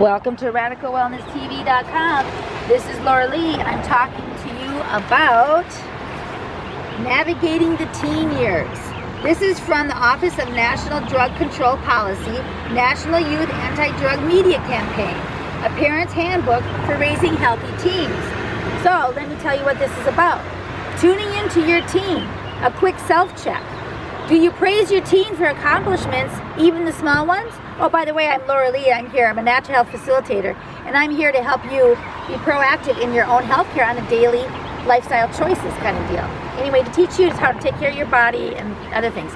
Welcome to RadicalWellnessTV.com. This is Laura Lee. I'm talking to you about navigating the teen years. This is from the Office of National Drug Control Policy, National Youth Anti-Drug Media Campaign, a parent's handbook for raising healthy teens. So let me tell you what this is about. Tuning into your teen, a quick self-check. Do you praise your teen for accomplishments, even the small ones? Oh, by the way, I'm Laura Lee. I'm here. I'm a natural health facilitator, and I'm here to help you be proactive in your own healthcare on a daily lifestyle choices kind of deal. Anyway, to teach you how to take care of your body and other things,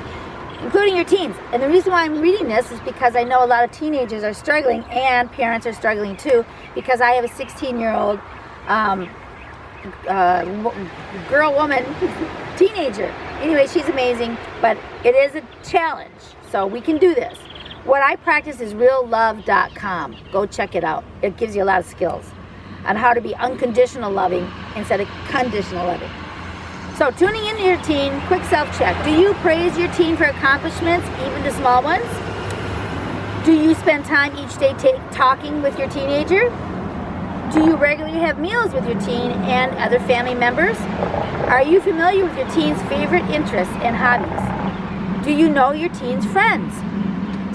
including your teens. And the reason why I'm reading this is because I know a lot of teenagers are struggling, and parents are struggling too, because I have a 16-year-old woman, teenager. Anyway, she's amazing, but it is a challenge, so we can do this. What I practice is reallove.com. Go check it out. It gives you a lot of skills on how to be unconditional loving instead of conditional loving. So tuning into your teen, quick self-check. Do you praise your teen for accomplishments, even the small ones? Do you spend time each day talking with your teenager? Do you regularly have meals with your teen and other family members? Are you familiar with your teen's favorite interests and hobbies? Do you know your teen's friends?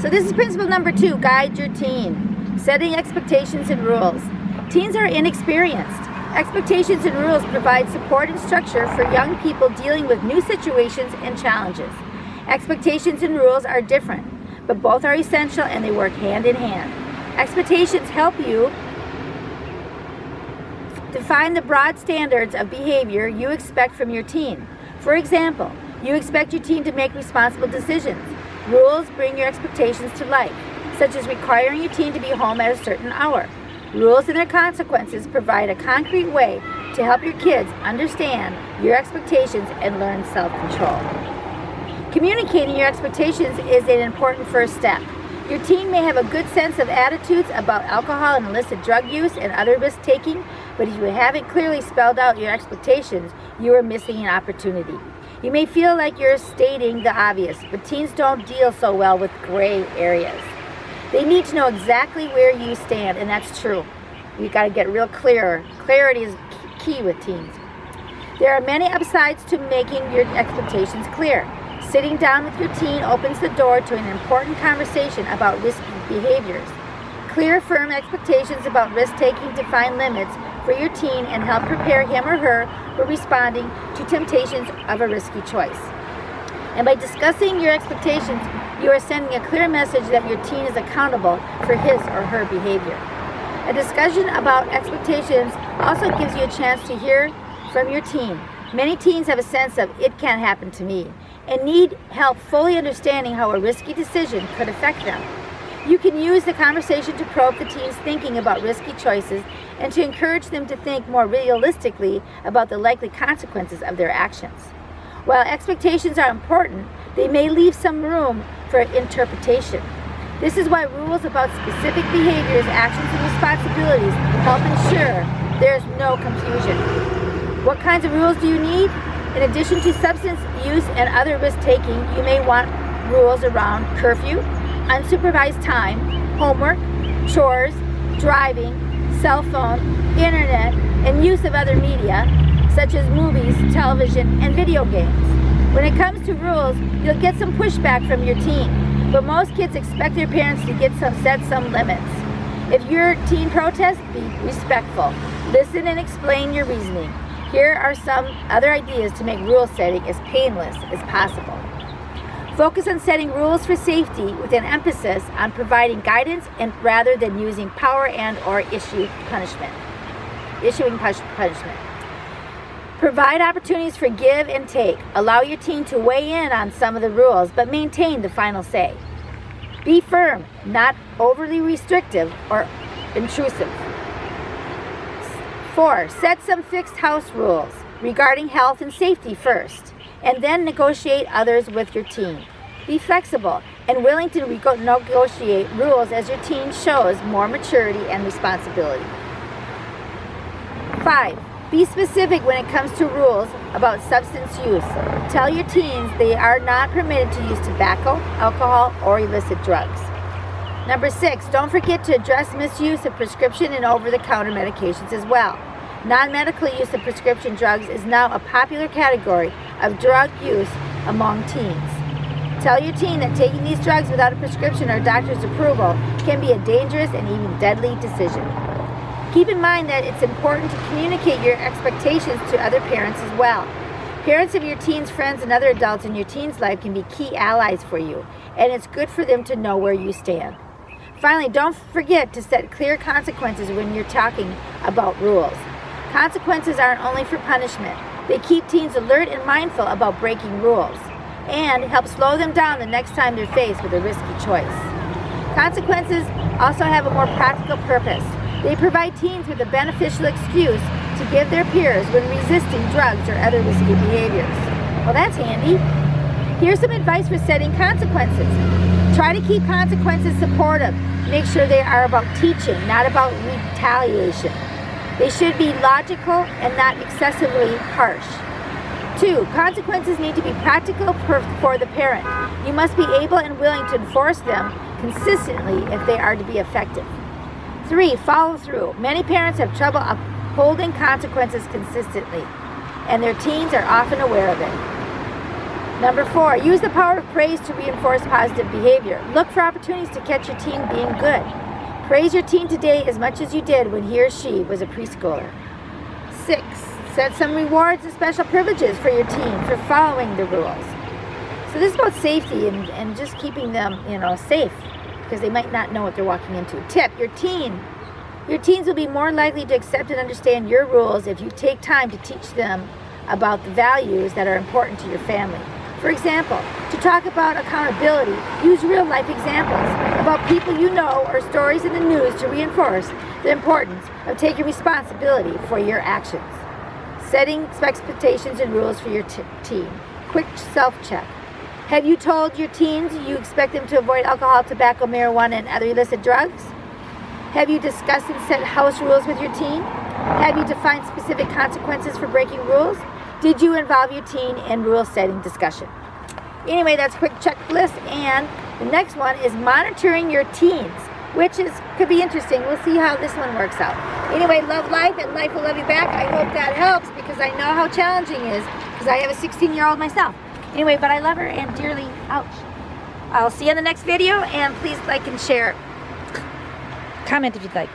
So this is principle number 2, guide your teen. Setting expectations and rules. Teens are inexperienced. Expectations and rules provide support and structure for young people dealing with new situations and challenges. Expectations and rules are different, but both are essential and they work hand in hand. Expectations help you define the broad standards of behavior you expect from your teen. For example, you expect your teen to make responsible decisions. Rules bring your expectations to life, such as requiring your teen to be home at a certain hour. Rules and their consequences provide a concrete way to help your kids understand your expectations and learn self-control. Communicating your expectations is an important first step. Your teen may have a good sense of attitudes about alcohol and illicit drug use and other risk-taking, but if you haven't clearly spelled out your expectations, you are missing an opportunity. You may feel like you're stating the obvious, but teens don't deal so well with gray areas. They need to know exactly where you stand, and that's true. You've got to get real clear. Clarity is key with teens. There are many upsides to making your expectations clear. Sitting down with your teen opens the door to an important conversation about risky behaviors. Clear, firm expectations about risk-taking define limits for your teen and help prepare him or her for responding to temptations of a risky choice. And by discussing your expectations, you are sending a clear message that your teen is accountable for his or her behavior. A discussion about expectations also gives you a chance to hear from your teen. Many teens have a sense of "it can't happen to me" and need help fully understanding how a risky decision could affect them. You can use the conversation to probe the teen's thinking about risky choices and to encourage them to think more realistically about the likely consequences of their actions. While expectations are important, they may leave some room for interpretation. This is why rules about specific behaviors, actions, and responsibilities help ensure there is no confusion. What kinds of rules do you need? In addition to substance use and other risk-taking, you may want rules around curfew, unsupervised time, homework, chores, driving, cell phone, internet, and use of other media, such as movies, television, and video games. When it comes to rules, you'll get some pushback from your teen, but most kids expect their parents to set some limits. If your teen protests, be respectful. Listen and explain your reasoning. Here are some other ideas to make rule setting as painless as possible. Focus on setting rules for safety with an emphasis on providing guidance and rather than using power and or issuing punishment. Provide opportunities for give and take. Allow your teen to weigh in on some of the rules, but maintain the final say. Be firm, not overly restrictive or intrusive. 4. Set some fixed house rules regarding health and safety first, and then negotiate others with your teen. Be flexible and willing to negotiate rules as your teen shows more maturity and responsibility. 5. Be specific when it comes to rules about substance use. Tell your teens they are not permitted to use tobacco, alcohol, or illicit drugs. Number 6, don't forget to address misuse of prescription and over-the-counter medications as well. Non-medical use of prescription drugs is now a popular category of drug use among teens. Tell your teen that taking these drugs without a prescription or doctor's approval can be a dangerous and even deadly decision. Keep in mind that it's important to communicate your expectations to other parents as well. Parents of your teen's friends and other adults in your teen's life can be key allies for you, and it's good for them to know where you stand. Finally, don't forget to set clear consequences when you're talking about rules. Consequences aren't only for punishment. They keep teens alert and mindful about breaking rules and help slow them down the next time they're faced with a risky choice. Consequences also have a more practical purpose. They provide teens with a beneficial excuse to give their peers when resisting drugs or other risky behaviors. Well, that's handy. Here's some advice for setting consequences. Try to keep consequences supportive. Make sure they are about teaching, not about retaliation. They should be logical and not excessively harsh. 2, consequences need to be practical for the parent. You must be able and willing to enforce them consistently if they are to be effective. 3, follow through. Many parents have trouble upholding consequences consistently, and their teens are often aware of it. Number 4, use the power of praise to reinforce positive behavior. Look for opportunities to catch your teen being good. Praise your teen today as much as you did when he or she was a preschooler. 6, set some rewards and special privileges for your teen for following the rules. So this is about safety and just keeping them, safe, because they might not know what they're walking into. Tip, your teens will be more likely to accept and understand your rules if you take time to teach them about the values that are important to your family. For example, to talk about accountability, use real-life examples about people you know or stories in the news to reinforce the importance of taking responsibility for your actions. Setting expectations and rules for your teen. Quick self-check. Have you told your teens you expect them to avoid alcohol, tobacco, marijuana, and other illicit drugs? Have you discussed and set house rules with your teen? Have you defined specific consequences for breaking rules? Did you involve your teen in rule-setting discussion? Anyway, that's a quick checklist, and the next one is monitoring your teens, which could be interesting. We'll see how this one works out. Anyway, love life, and life will love you back. I hope that helps, because I know how challenging it is, because I have a 16-year-old myself. Anyway, but I love her and dearly. Ouch. I'll see you in the next video, and please like and share. Comment if you'd like.